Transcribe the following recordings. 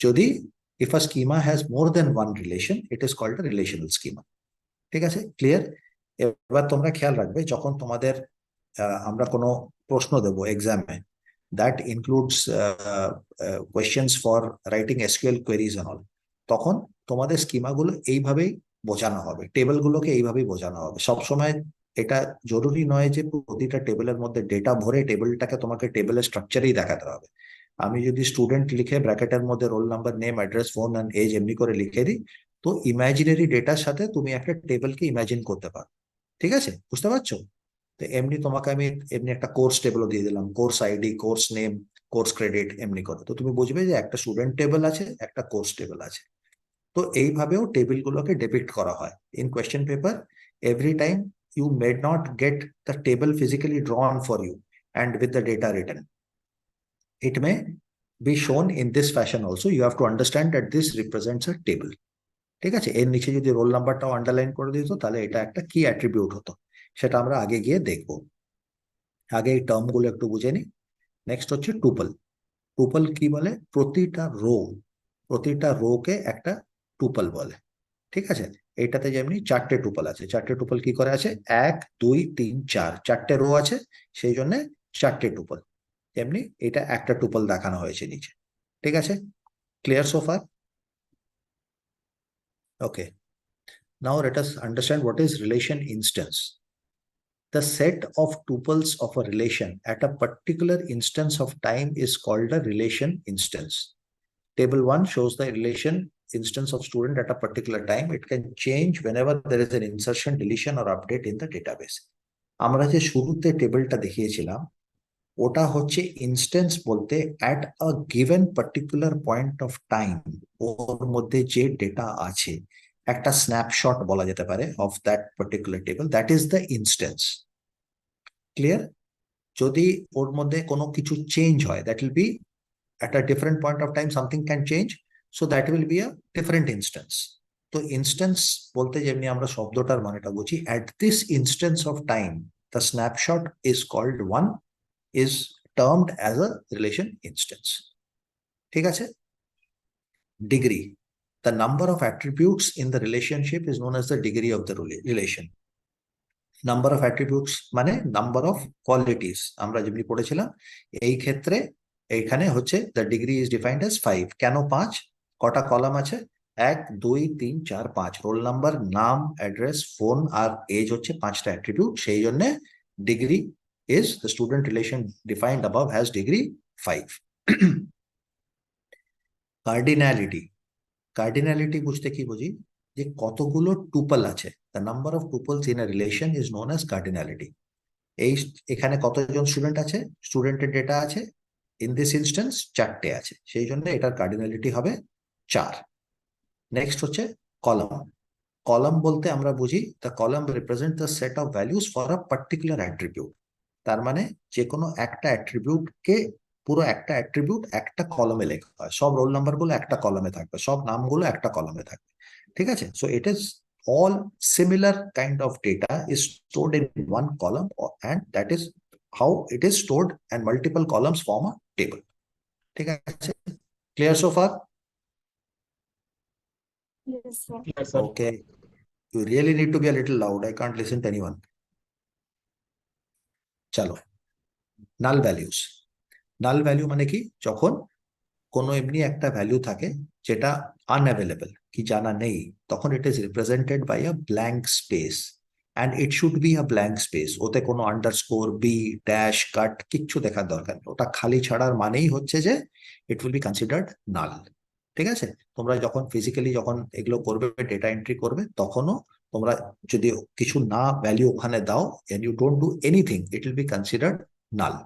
যদি if a schema has more than one relation, it is called a relational schema. ঠিক আছে, clear? এবার তোমরা খেয়াল রাখবে যখন তোমাদের আমরা কোনো প্রশ্ন দেব এক্সামে, that includes questions for writing SQL queries and all, তখন তোমাদের স্কিমাগুলো এইভাবেই বোঝানো হবে, টেবিলগুলোকে এইভাবেই বোঝানো হবে। সবসময় এটা জরুরি নয় যে প্রতিটা টেবিলের মধ্যে ডেটা ভরে টেবিলটাকে তোমাকে টেবিলের স্ট্রাকচারেই দেখাতে হবে। আমি যদি স্টুডেন্ট লিখে ব্র্যাকেটের মধ্যে roll number, name, address, phone and age এমনি করে লিখে দিই, তো ইমাজিনারি ডেটার সাথে তুমি একটা টেবিলকে ইমাজিন করতে পারো। ঠিক আছে, বুঝতে পারছো? তো এমনি তোমাকে আমি এমনি একটা কোর্স টেবিলও দিয়ে দিলাম, course ID, course name, course credit এমনি করে, তো তুমি বুঝবে যে একটা স্টুডেন্ট টেবিল আছে, একটা কোর্স টেবিল আছে। তো এইভাবেও টেবিলগুলোকে ডিপিক্ট করা হয় in question paper. Every time you may not get the table physically drawn for you and with the data written. It may be shown in this fashion also. You have to understand that this represents a table. ঠিক আছে, এর নিচে যদি role নাম্বারটাও underline করে দিত তাহলে এটা একটা কি অ্যাট্রিবিউট হতো, সেটা আমরা আগে গিয়ে দেখবো। আগে এই টার্মগুলো একটু বুঝে নিই। নেক্সট হচ্ছে টুপল। টুপল কি বলে? প্রতিটা রোকে একটা টুপল বলে। ঠিক আছে, এইটাতে যেমনি চারটে টুপল আছে, চারটে টুপল কি করে আছে? 1 2 3 4, চারটে রো আছে, সেই জন্য চারটে টুপল। তেমনি এটা একটা টুপল দেখানো হয়েছে নিচে। ঠিক আছে, clear so far? Okay, now let us understand what is relation instance. The set of tuples of a relation at a particular instance of time is called a relation instance. Table 1 shows the relation instance of student at a particular time. It can change whenever there is an insertion, deletion or update in the database. আমরা যে শুরুতে টেবিলটা দেখিয়েছিলাম ওটা হচ্ছে instance বলতে at a given particular point of time ওর মধ্যে যে ডেটা আছে, একটা স্ন্যাপশট বলা যেতে পারে of that particular table, that is the instance. Clear? যদি ওর মধ্যে কোনো কিছু চেঞ্জ হয়, that will be at a different point of time something can change, so that will be a different instance. তো ইনস্ট্যান্স বলতে যেমনি আমরা শব্দটার মানেটা বুঝি, at this instance of time the snapshot is called one, is termed as a relation instance. ঠিক আছে? Degree. The number of attributes in the relationship is known as the degree of the relation. Number of attributes মানে number of qualities, আমরা যেমনি পড়েছিলাম এই ক্ষেত্রে এইখানে হচ্ছে the degree is defined as 5. কেন 5? কটা কলাম আছে? 1 2 3 4 5, রোল নাম্বার, নাম, অ্যাড্রেস, ফোন আর এজ হচ্ছে 5টা অ্যাট্রিবিউট, সেই জন্য degree is the student relation defined above has degree 5. Cardinality. Cardinality বুঝতে কি বুঝি? যে কতগুলো টুপল আছে, the number of tuples in a relation is known as cardinality. এই এখানে কতজন স্টুডেন্ট আছে? স্টুডেন্টের ডেটা আছে ইন দিস ইনস্ট্যান্স 4টে আছে, সেই জন্য এটার কার্ডিনালিটি হবে 4। নেক্সট হচ্ছে কলাম। কলাম বলতে আমরা বুঝি the column represent the set of values for a particular attribute. তার মানে যে কোনো একটা অ্যাট্রিবিউটকে, পুরো একটা অ্যাট্রিবিউট একটা কলমে লেখা হয়, সব রোল নাম্বারগুলো একটা কলমে থাকবে, সব নামগুলো একটা কলমে থাকবে। ঠিক আছে, so it is all similar kind of data is stored in one column, and that is how it is stored, and multiple columns form a table. ঠিক আছে, clear so far? Yes, sir. Yes, sir. Okay, you really need to be a little loud, I can't listen to anyone. চলো, null values. null value মানে কি? যখন কোনো এমনি একটা value থাকে যেটা আনঅ্যাভেলেবল, কি জানা নেই, তখন it is represented by a blank space, and it should be a blank space. ওতে কোনো আন্ডারস্কোর, বি, ড্যাশ, কাট কিচ্ছু দেখার দরকার নেই, ওটা খালি ছাড়ার মানেই হচ্ছে যে ইট উইল বি কনসিডার্ড নাল। ঠিক আছে, তোমরা যখন ফিজিক্যালি যখন এগুলো করবে, ডেটা এন্ট্রি করবে, তখনও তোমরা যদি কিছু না ভ্যালু ওখানে দাও and you don't do anything, it will be considered null.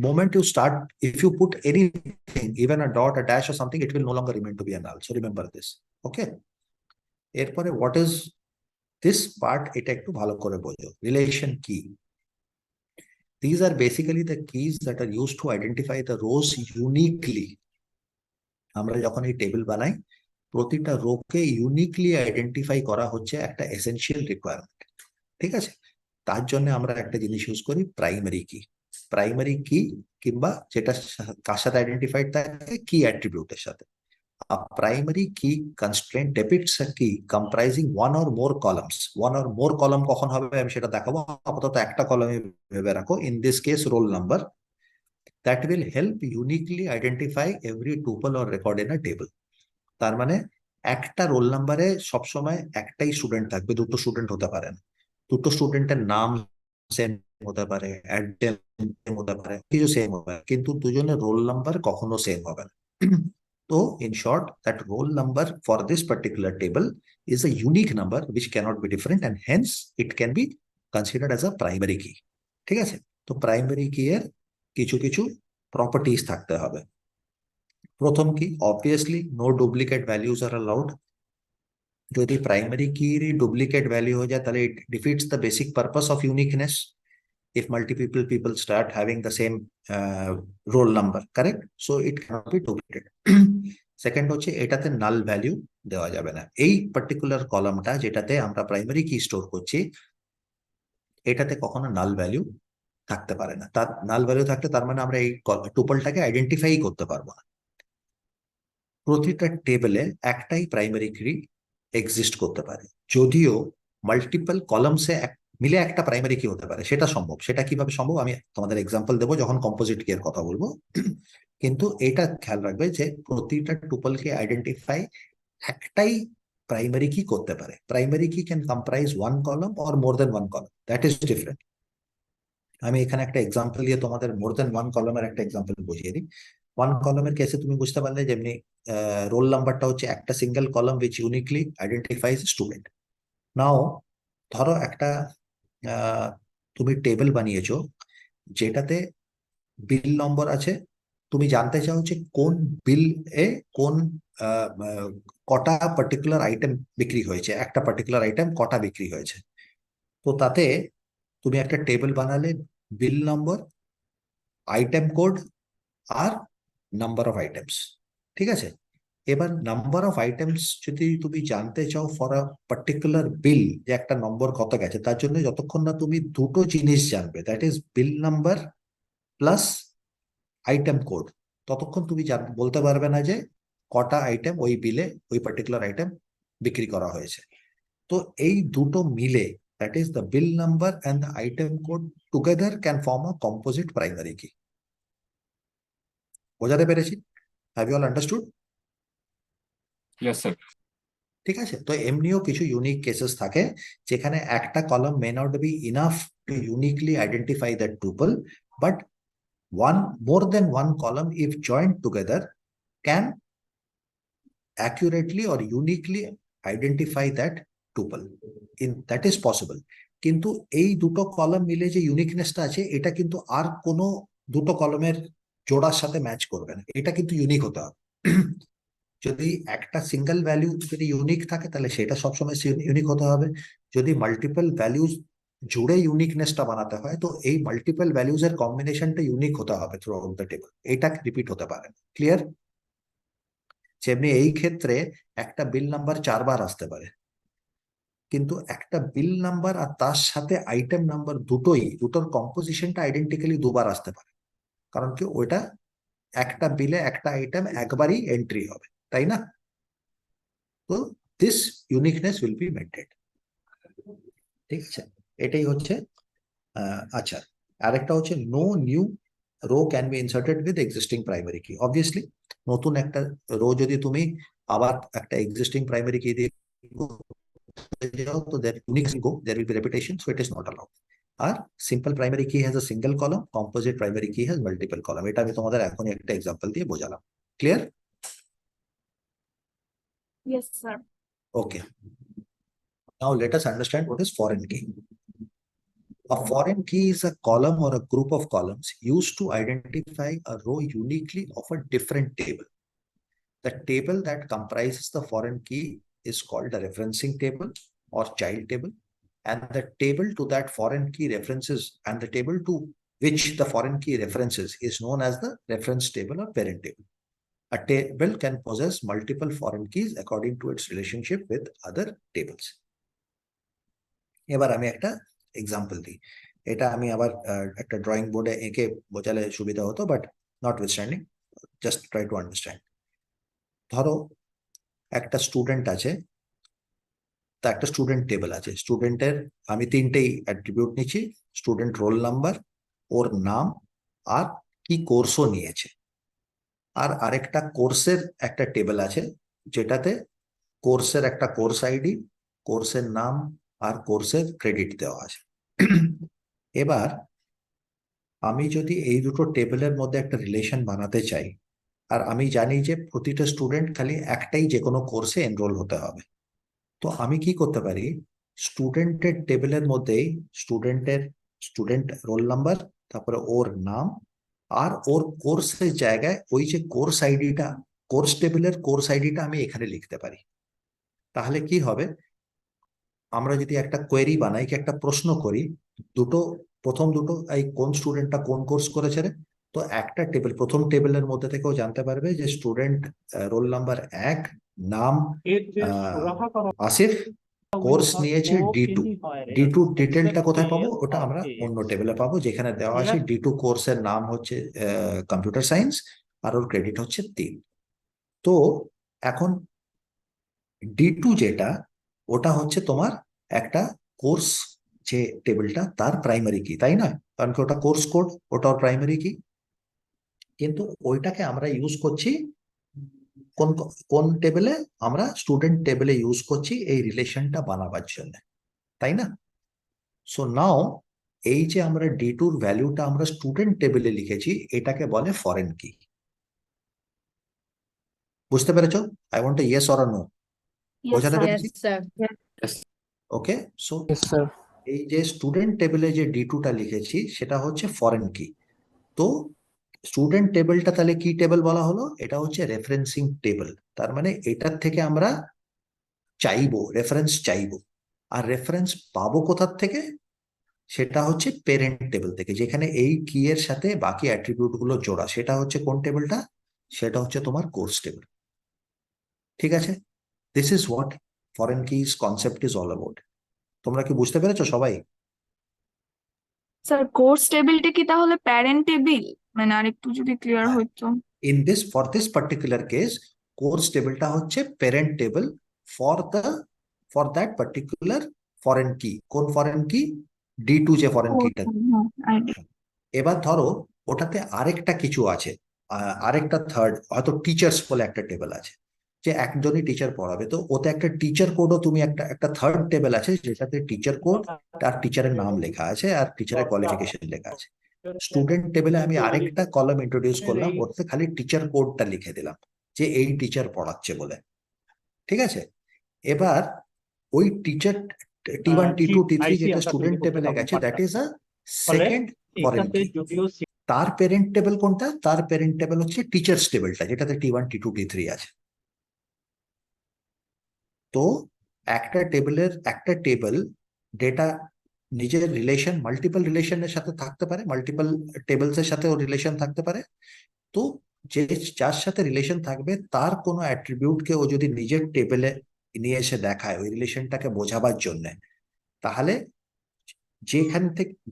Moment you start, if you put anything, even a dot, a dash or something, it will no longer remain to be a null. So remember this. Okay, এরপরে what is this part, এটা একটু ভালো করে বোঝো। Relation কি? These are basically the keys that are used to identify the rows uniquely. আমরা যখন এই টেবিল বানাই, প্রতিটা রোকে ইউনিকলি আইডেন্টিফাই করা হচ্ছে একটা এসেনশিয়াল রিকোয়ারমেন্ট। ঠিক আছে, তার জন্য আমরা একটা জিনিস ইউজ করি, প্রাইমারি কি। প্রাইমারি কি কিংবা যেটা কার সাথে আইডেন্টিফাইড থাকে, কি অ্যাট্রিবিউটের সাথে। A primary key constraint depicts a key comprising one or more columns. One or more column কখন হবে আমি সেটা দেখাবো, আপাতত একটা কলামে ভেবে রাখো, in this case roll number, that will help uniquely identify every tuple or record in a table. তার মানে একটা রোল নাম্বারে সবসময় একটাই স্টুডেন্ট থাকবে, দুটো স্টুডেন্ট হতে পারে না। দুটো স্টুডেন্টের নাম সেম হতে পারে, অ্যাড্রেস সেম হতে পারে, কিছু সেম হবে, কিন্তু দুজনের রোল নাম্বার কখনো সেম হবে না। তো in short, that roll number for this particular table is a unique number which cannot be different, and hence it can be considered as a primary key. ঠিক আছে? তো প্রাইমারি কি এর কিছু কিছু প্রপার্টিজ থাকতে হবে। প্রথম কি, অবভিয়াসলি নো ডুপ্লিকেট ভ্যালুজ আর অ্যালাউড। যদি প্রাইমারি কির ডুপ্লিকেট ভ্যালু হয়ে যায় তাহলে it defeats the basic purpose of uniqueness. if multiple people start having the same roll number, correct, so it cannot be duplicated. Second হচ্ছে এটাতে null value দেওয়া যাবে না। এই পার্টিকুলার কলামটা যেটাতে আমরা প্রাইমারি কি স্টোর করছি, এটাতে কখনো নাল ভ্যালু থাকতে পারে না। তার নাল ভ্যালু থাকলে তার মানে আমরা এই টুপলটাকে আইডেন্টিফাই করতে পারবো না। প্রতিটা টেবিলে একটাই প্রাইমারি কি এক্সিস্ট করতে পারে, যদিও মাল্টিপল কলামসে মিলে একটা প্রাইমারি কি হতে পারে, সেটা সম্ভব। সেটা কিভাবে সম্ভব আমি তোমাদের এক্সাম্পল দেবো যখন কম্পোজিট কি এর কথা বলবো। কিন্তু এটা খেয়াল রাখবে যে প্রতিটা টুপলকে আইডেন্টিফাই একটাই প্রাইমারি কি করতে পারে। Primary key can comprise one column or more than one column, that is different. আমি এখানে একটা এক্সাম্পল দিয়ে তোমাদের মোর দেন ওয়ান কলামের একটা এক্সাম্পল বুঝিয়ে দিই। ওয়ান কলামের কেসে তুমি বুঝতে পারলে যেমনি রোল নাম্বারটা হচ্ছে একটা single column which uniquely identifies student. Now ধরো একটা তুমি টেবিল বানিয়েছো যেটাতে বিল নম্বর আছে, তুমি জানতে চাও যে কোন বিল এ কোন কটা পার্টিকুলার আইটেম বিক্রি হয়েছে, একটা পার্টিকুলার আইটেম কটা বিক্রি হয়েছে। তো তাতে তুমি একটা টেবিল বানালে বিল নম্বর, আইটেম কোড আর নাম্বার অফ আইটেমস। ঠিক আছে? এবার নাম্বার অফ আইটেমস যদি তুমি জানতে চাও ফর আ পার্টিকুলার বিল, যে একটা নম্বর কত গেছে, তার জন্য যতক্ষণ না তুমি দুটো জিনিস জানবে, that is bill number plus item code, ততক্ষণ তুমি বলতে পারবে না যে কটা আইটেম ওই বিলে ওই পার্টিকুলার আইটেম বিক্রি করা হয়েছে। তো এই দুটো মিলে, that is the bill number and the item code together can form a composite primary key. বোঝাতে পেরেছি? Have you all understood? Yes, sir. ঠিক আছে? তো এমনিও কিছু ইউনিক কেসেস থাকে যেখানে একটা column may not be enough to uniquely identify that tuple, but one more than one column if joined together can accurately or uniquely identify that tuple. In that is possible. কিন্তু এই দুটো column মিলে যে ইউনিকনেসটা আছে, এটা কিন্তু আর কোনো দুটো কলমের জোড়ার সাথে ম্যাচ করবে না, এটা কিন্তু ইউনিক হতে হবে। যদি একটা সিঙ্গেল ভ্যালু যদি ইউনিক থাকে তাহলে সেটা সবসময় ইউনিক হতে হবে। যদি মাল্টিপল ভ্যালুজ জুড়ে ইউনিকনেসটা বানাতে হয়, তো এই মাল্টিপল ভ্যালুজ এর কম্বিনেশনটা ইউনিক হতে হবে থ্রু আউট দ্য টেবল, এটা রিপিট হতে পারে। ক্লিয়ার? যেমনি এই ক্ষেত্রে একটা বিল নাম্বার 4 বার আসতে পারে, কিন্তু একটা বিল নাম্বার আর তার সাথে আইটেম নাম্বার দুটোর কম্পোজিশনটা আইডেন্টিক্যালি 2 বার আসতে পারে, কারণ কি ওইটা একটা বিলে একটা আইটেম একবারই এন্ট্রি হবে, তাই না? তো this uniqueness will be maintained. ঠিক আছে? এটাই হচ্ছে আচ্ছা, আরেকটা হচ্ছে no new row can be inserted with existing primary key. Obviously নতুন একটা রো যদি তুমি আবার একটা এক্সিস্টিং প্রাইমারি কি দিয়ে যাও, তো that unique go there will be repetition, so it is not allowed. আর simple primary key has a single column, composite primary key has multiple column. এটা আমি তোমাদের এখনই একটা এক্সাম্পল দিয়ে বোঝালাম। Clear? Yes, sir. Okay. Now let us understand what is foreign key. A foreign key is a column or a group of columns used to identify a row uniquely of a different table. The table that comprises the foreign key is called a referencing table or child table, and the table to that foreign key references and the table to which the foreign key references is known as the reference table or parent table. A table can possess multiple foreign keys according to its relationship with other tables. এবার আমি একটা example দিই। এটা আমি আবার একটা drawing বোর্ডে এঁকে বোঝালে সুবিধা হতো, but not withstanding, just try to understand. ধরো একটা স্টুডেন্ট আছে, তা একটা স্টুডেন্ট টেবিল আছে, স্টুডেন্টের আমি তিনটেই অ্যাট্রিবিউট নিচ্ছি, স্টুডেন্ট রোল নাম্বার, ওর নাম, আর কি কোর্সও নিয়েছে। আর আরেকটা কোর্সের একটা টেবিল আছে, যেটাতে কোর্সের একটা কোর্স আইডি, কোর্সের নাম আর কোর্সের ক্রেডিট দেওয়া আছে। এবার আমি যদি এই দুটো টেবিলের মধ্যে একটা রিলেশন বানাতে চাই, আর আমি জানি যে প্রতিটা স্টুডেন্ট খালি একটাই যে কোনো কোর্সে এনরোল হতে হবে, তো আমি কি করতে পারি, স্টুডেন্টের টেবিলের মধ্যেই স্টুডেন্ট রোল নাম্বার, তারপরে ওর নাম আর ওর কোর্সের জায়গায় ওই যে কোর্স আইডিটা, কোর্স টেবিলের কোর্স আইডিটা আমি এখানে লিখতে পারি। তাহলে কি হবে, আমরা যদি একটা কোয়েরি বানাই, কি একটা প্রশ্ন করি, প্রথম দুটো এই কোন স্টুডেন্টটা কোন কোর্স করেছে রে, তো একটা টেবিল, প্রথম টেবিলের মধ্যে থেকেও জানতে পারবে যে স্টুডেন্ট রোল নাম্বার 1, নাম আসিফ, কোর্স নিয়েছে D2 ডিটেলটা কোথায় পাবো, ওটা আমরা অন্য টেবিলে পাবো, যেখানে দেওয়া আছে D2 কোর্সের নাম হচ্ছে কম্পিউটার সায়েন্স আর ওর ক্রেডিট হচ্ছে 3। তো এখন D2 যেটা, ওটা হচ্ছে তোমার একটা কোর্স যে টেবিলটা তার প্রাইমারি কি, তাই না? কারণ কি ওটা কোর্স কোড, ওটা ওর প্রাইমারি কি। কিন্তু ওইটাকে আমরা ইউজ করছি কোন কোন টেবিলে, আমরা স্টুডেন্ট টেবিলে ইউজ করছি এই রিলেশনটা বানাবার জন্য, তাই না? সো নাও এই যে আমরা D2 ভ্যালুটা আমরা স্টুডেন্ট টেবিলে লিখেছি, এটাকে বলে ফরেন কি। বুঝতে পেরেছো? I want yes or no, বোঝাতে পেরেছি? ওকে, সো এই যে স্টুডেন্ট টেবিলে যে D2টা লিখেছি সেটা হচ্ছে ফরেন কি। তো স্টুডেন্ট টেবিলটা তাহলে কি টেবিল বলা হলো, এটা হচ্ছে রেফারেন্সিং টেবিল। তার মানে এটার থেকে আমরা চাইবো, রেফারেন্স চাইবো। আর রেফারেন্স পাবো কোথার থেকে, সেটা হচ্ছে পেরেন্ট টেবিল থেকে, যেখানে এই কি এর সাথে বাকি অ্যাট্রিবিউট গুলো জোড়া। সেটা হচ্ছে কোন টেবিলটা, সেটা হচ্ছে তোমার কোর্স টেবিল। ঠিক আছে, this is what foreign keys concept is all about. তোমরা কি বুঝতে পেরেছো সবাই? স্যার কোর্স টেবিলটা কি তাহলে প্যারেন্ট টেবিল? মানে আরেকটু যদি ক্লিয়ার হ্যাঁ, হইতো। for this particular case, course টেবিলটা হচ্ছে parent table for that particular foreign কি। কোন ফরেন কি? D2 যে ফরেন কিটা। এবার ধরো ওটাতে আরেকটা কিছু আছে, আরেকটা থার্ড, হয়তো টিচার্স বলে একটা টেবিল আছে, যে একজনই টিচার পড়াবে, তো ওতে একটা টিচার কোডও তুমি একটা থার্ড টেবিল আছে, যেটাতে টিচার কোড আর টিচারের নাম লেখা আছে আর টিচারের কোয়ালিফিকেশন লেখা আছে। স্টুডেন্ট টেবিলে আমি আরেকটা কলাম ইন্ট্রোডিউস করলাম, ওতে খালি টিচার কোডটা লিখে দিলাম যে এই টিচার পড়াচ্ছে বলে। ঠিক আছে, এবার ওই টিচার T1 T2 T3 যেটা স্টুডেন্ট টেবিলে গেছে, that is a second foreign কি। তার প্যারেন্ট টেবিল কোনটা, তার প্যারেন্ট টেবিল হচ্ছে টিচার্স টেবিলটা, যেটাতে T1 T2 T3 আছে। তো একটা টেবিল ডেটা নিজের রিলেশন মাল্টিপল রিলেশনের সাথে থাকতে পারে, মাল্টিপল টেবিলস এর সাথে রিলেশন থাকতে পারে। তো যে যার সাথে রিলেশন থাকবে তার কোনো অ্যাট্রিবিউটকে ও যদি নিজের টেবিলে নিয়ে এসে দেখায় ওই রিলেশনটাকে বোঝাবার জন্য, তাহলে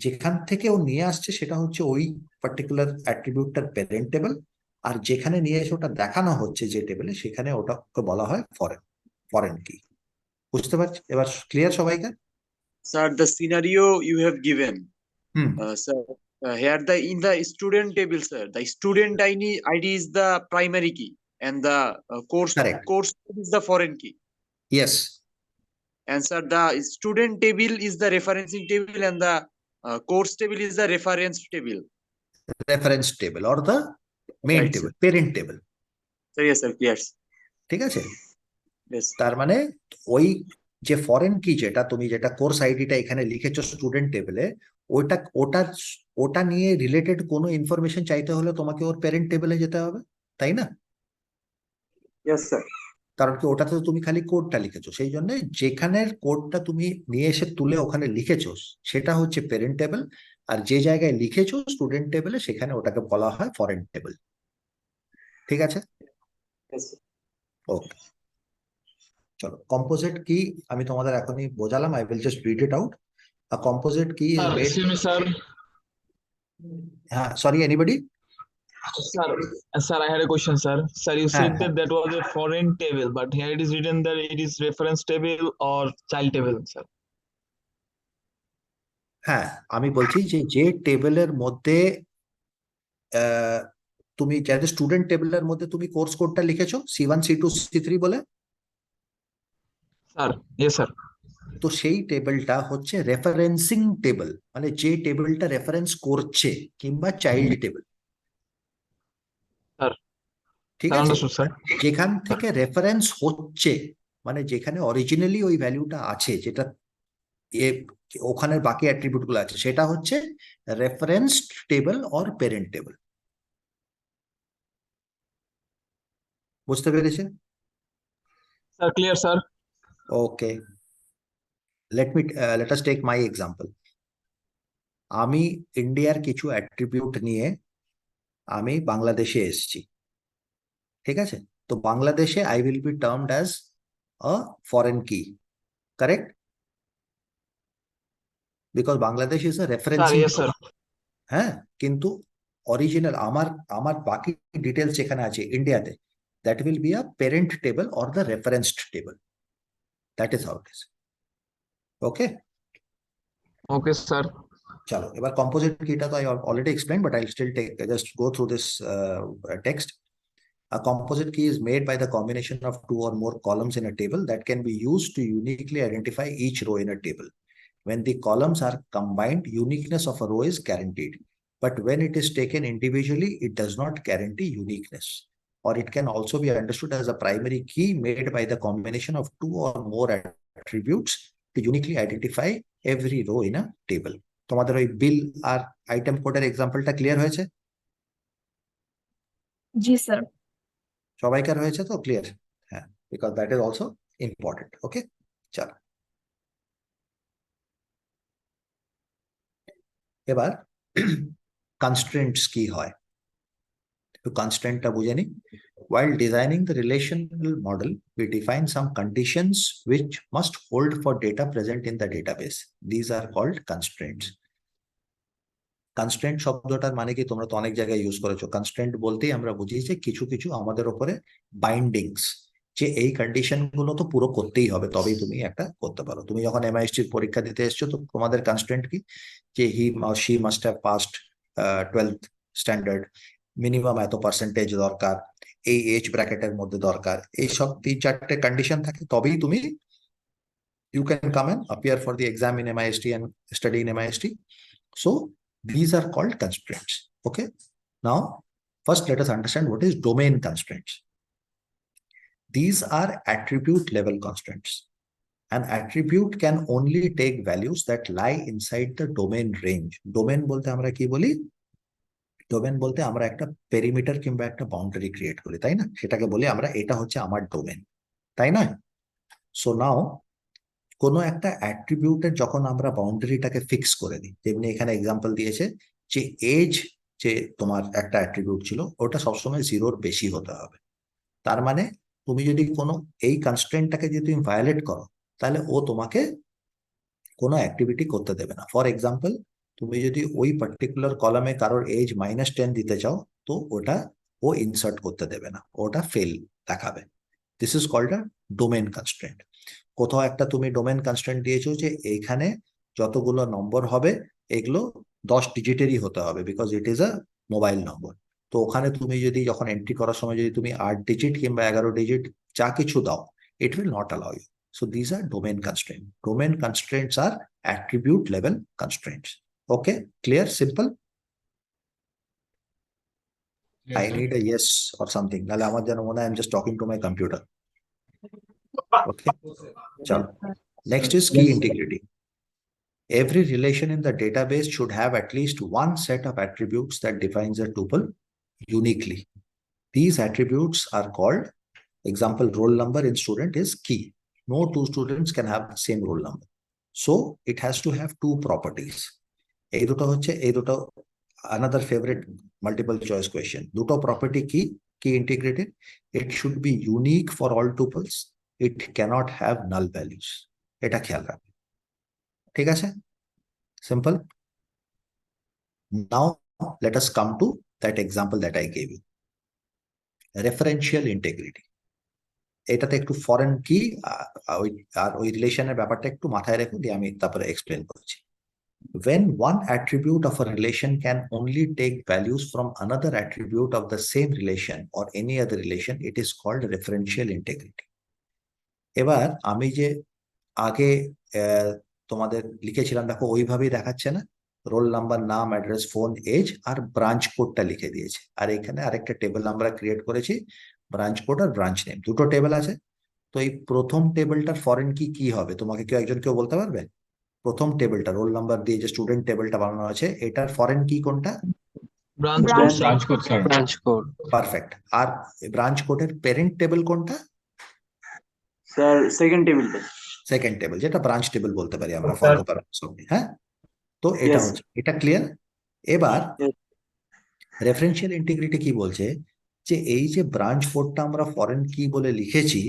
যেখান থেকে ও নিয়ে আসছে সেটা হচ্ছে ওই পার্টিকুলার অ্যাট্রিবিউটটার প্যারেন্ট টেবিল, আর যেখানে নিয়ে এসে ওটা দেখানো হচ্ছে যে টেবিলে, সেখানে ওটাকে বলা হয় ফরেন কি। বুঝতে পারছি এবার, ক্লিয়ার সবাইকে? Sir, the scenario you have given, hmm, sir, here in the student table, sir, the student ID is the primary key, and the course Correct. is the foreign key. Yes, And sir, the student table is the referencing table, and the course table is the reference table. reference table or the main Right, table, sir. parent table. So yes, sir, clear. ঠিক আছে, Yes. তার মানে ওই যে foreign কি যেটা course আইডিটা এখানে লিখেছো স্টুডেন্ট টেবিলে, ওটা নিয়ে রিলেটেড কোনো ইনফরমেশন চাইতে হলে তোমাকে ওর প্যারেন্ট টেবিলে যেতে হবে, তাই না? Yes, sir. কারণ কি ওটাতে তো তুমি খালি কোডটা লিখেছো, সেই জন্য যেখানের কোডটা তুমি নিয়ে এসে তুলে ওখানে লিখেছো সেটা হচ্ছে প্যারেন্ট টেবিল, আর যে জায়গায় লিখেছো স্টুডেন্ট টেবিলে সেখানে ওটাকে বলা হয় ফরেন টেবিল। ঠিক আছে, Yes, sir. ওকে, চলো কম্পোজিট কি আমি তোমাদের এখনই বোঝালাম, I will just read it out. A composite key is made. Excuse me, sir. Sorry, anybody? Sir, I had a question, sir. Sir, you হ্যাঁ said হ্যাঁ that was a foreign table, but here it is written that it is reference table or child table, sir. হ্যাঁ আমি বলছি যে যে টেবিলের মধ্যে আহ, তুমি যাদের স্টুডেন্ট টেবিলের মধ্যে তুমি কোর্স কোডটা লিখেছো C1 C2 C3 বলে, Sir, yes, sir. তো সেই টেবিলটা হচ্ছে রেফারেন্সিং টেবিল, মানে যে টেবিলটা রেফারেন্স করছে, কিংবা চাইল্ড টেবিল। Sir, ঠিক sir, আছে, understood, sir. যেখান থেকে রেফারেন্স হচ্ছে, মানে যেখানে অরিজিনালি ওই ভ্যালুটা আছে, যেটা এ ওখানে বাকি অ্যাট্রিবিউট গুলো আছে, সেটা হচ্ছে reference table or parent table. বুঝতে পেরেছে? Sir, clear, sir. Okay, let us take my example. আমি ইন্ডিয়ার কিছু অ্যাট্রিবিউট নিয়ে আমি বাংলাদেশে এসেছি, ঠিক আছে? তো বাংলাদেশে I will be termed as a foreign কি, correct? Because Bangladesh is a Sir, referencing. yes, sir. হ্যাঁ, কিন্তু অরিজিনাল আমার আমার বাকি ডিটেলস যেখানে আছে ইন্ডিয়াতে, that will be a parent table or the referenced table. That is how it is. Okay, Okay, sir. চলো এবার কম্পোজিট কিটা তো I already explain, but I still take just go through this text. A composite key is made by the combination of two or more columns in a table that can be used to uniquely identify each row in a table. When the columns are combined, uniqueness of a row is guaranteed. But when it is taken individually, it does not guarantee uniqueness. Or it can also be understood as a primary key made by the combination of two or more attributes to uniquely identify every row in a table. তোমাদের ওই বিল আর item কোডের এক্সাম্পলটা clear হয়েছে? জি sir. সবাইকার হয়েছে তো? Clear? হ্যাঁ, because that is also important. Okay, চলো এবার কনস্ট্রেন্টস কি হয় তো কনস্ট্রেন্টটা বুঝে নি। While designing the relational model, we define some conditions which must hold for data present in the database. These are called constraints. Constraint শব্দটার মানে কি তোমরা তো অনেক জায়গায় ইউজ করেছো। কনস্ট্রেন্ট বলতেই আমরা বুঝি যে কিছু কিছু আমাদের উপরে বাইন্ডিংস, যে এই কন্ডিশন গুলো তো পুরো করতেই হবে, তবেই তুমি একটা করতে পারো। তুমি যখন MIST পরীক্ষা দিতে এসছো, তো তোমাদের কনস্ট্রেন্ট কি? যে she must have passed 12th standard, minimum এত পার্সেন্টেজ দরকার, এই এজ ব্র্যাকেটের মধ্যে দরকার, এইসব 3-4টে কন্ডিশন থাকে, তবেই তুমি you can come and appear for the exam in MIST and study in MIST. So these are called constraints. Okay, now first let us understand what is domain constraints. These are attribute level constraints. An attribute can only take values that lie inside the domain range. Domain bolte amra ki boli? Domain bolte amra ekta perimeter কিংবা একটা boundary create করি, তাই না? সেটাকে বলি আমরা এটা হচ্ছে আমার ডোমেন, তাই না? So now কোনো একটা অ্যাট্রিবিউটের যখন আমরা বাউন্ডারিটাকে ফিক্স করে দিই, যেমনি এখানে এক্সাম্পল দিয়েছে যে এজ, যে তোমার একটা অ্যাট্রিবিউট ছিল, ওটা সবসময় 0-র বেশি হতে হবে। তার মানে তুমি যদি কোনো এই কনস্ট্রেন্টটাকে যদি তুমি ভায়োলেট করো, তাহলে ও তোমাকে কোনো অ্যাক্টিভিটি করতে দেবে না। ফর এক্সাম্পল, তুমি যদি ওই পার্টিকুলার কলামে কারোর এজ -10 দিতে চাও, তো ওটা ও ইনসার্ট করতে দেবে না, ওটা ফেল দেখাবে। This is called a domain constraint. কোথাও একটা তুমি ডোমেন কনস্ট্রেন্ট দিয়েছো যে এইখানে যতগুলো নম্বর হবে এগুলো 10 ডিজিটেরই হতে হবে, because it is a mobile নম্বর। তো ওখানে তুমি যদি যখন এন্ট্রি করার সময় যদি তুমি 8 ডিজিট কিংবা 11 ডিজিট যা কিছু দাও, it will not allow you. So these are domain constraints. Domain constraints are attribute level constraints. Okay, clear, simple? Yes, I sir. need a yes or something. Nale amar jeno mone I'm just talking to my computer. Okay, chalo. Next is key integrity. Every relation in the database should have at least one set of attributes that defines a tuple uniquely. These attributes are called, example, roll number in student is key. No two students can have the same roll number. So it has to have two properties. এই দুটো another favorite multiple choice question. দুটো property key integrated. It should be unique for all tuples. It cannot have null values. এটা খেয়াল রাখবে, ঠিক আছে? Simple. Now let us come to that example that I gave you. Referential integrity. এটাতে একটু foreign কি আর ওই রিলেশনের ব্যাপারটা একটু মাথায় রেখে দিয়ে আমি তারপরে এক্সপ্লেন করছি। When one attribute of a relation can only take values from another attribute of the same relation or any other relation, it is called referential integrity. এবার আমি যে আগে তোমাদের লিখেছিলাম, দেখো ওইভাবেই দেখাচ্ছে না, রোল নাম্বার, নাম, অ্যাড্রেস, ফোন, এজ আর ব্রাঞ্চ কোডটা লিখে দিয়েছে। আর এখানে আরেকটা টেবিল আমরা ক্রিয়েট করেছি, ব্রাঞ্চ কোড আর ব্রাঞ্চ নেম, দুটো টেবিল আছে। তো এই প্রথম টেবিলটার ফরেন কি কি হবে তোমাকে কেউ বলতে পারবে? প্রথম টেবিলটা রোল নাম্বার দিয়ে যে স্টুডেন্ট টেবিলটা বানানো আছে, এটার ফরেন কি কোনটা? Branch Branch code, branch code sir. Branch code perfect. আর ব্রাঞ্চ কোডের প্যারেন্ট টেবিল কোনটা? স্যার সেকেন্ড টেবিলটা। সেকেন্ড টেবিল, যেটা ব্রাঞ্চ টেবিল বলতে পারি আমরা Sir. For the purpose of. হ্যাঁ, তো এটা Yes. হচ্ছে, এটা ক্লিয়ার? এবার Yes. রেফারেন্সিয়াল ইন্টিগ্রিটি কি বলছে, যে এই যে ব্রাঞ্চ কোডটা আমরা ফরেন কি বলে লিখেছি,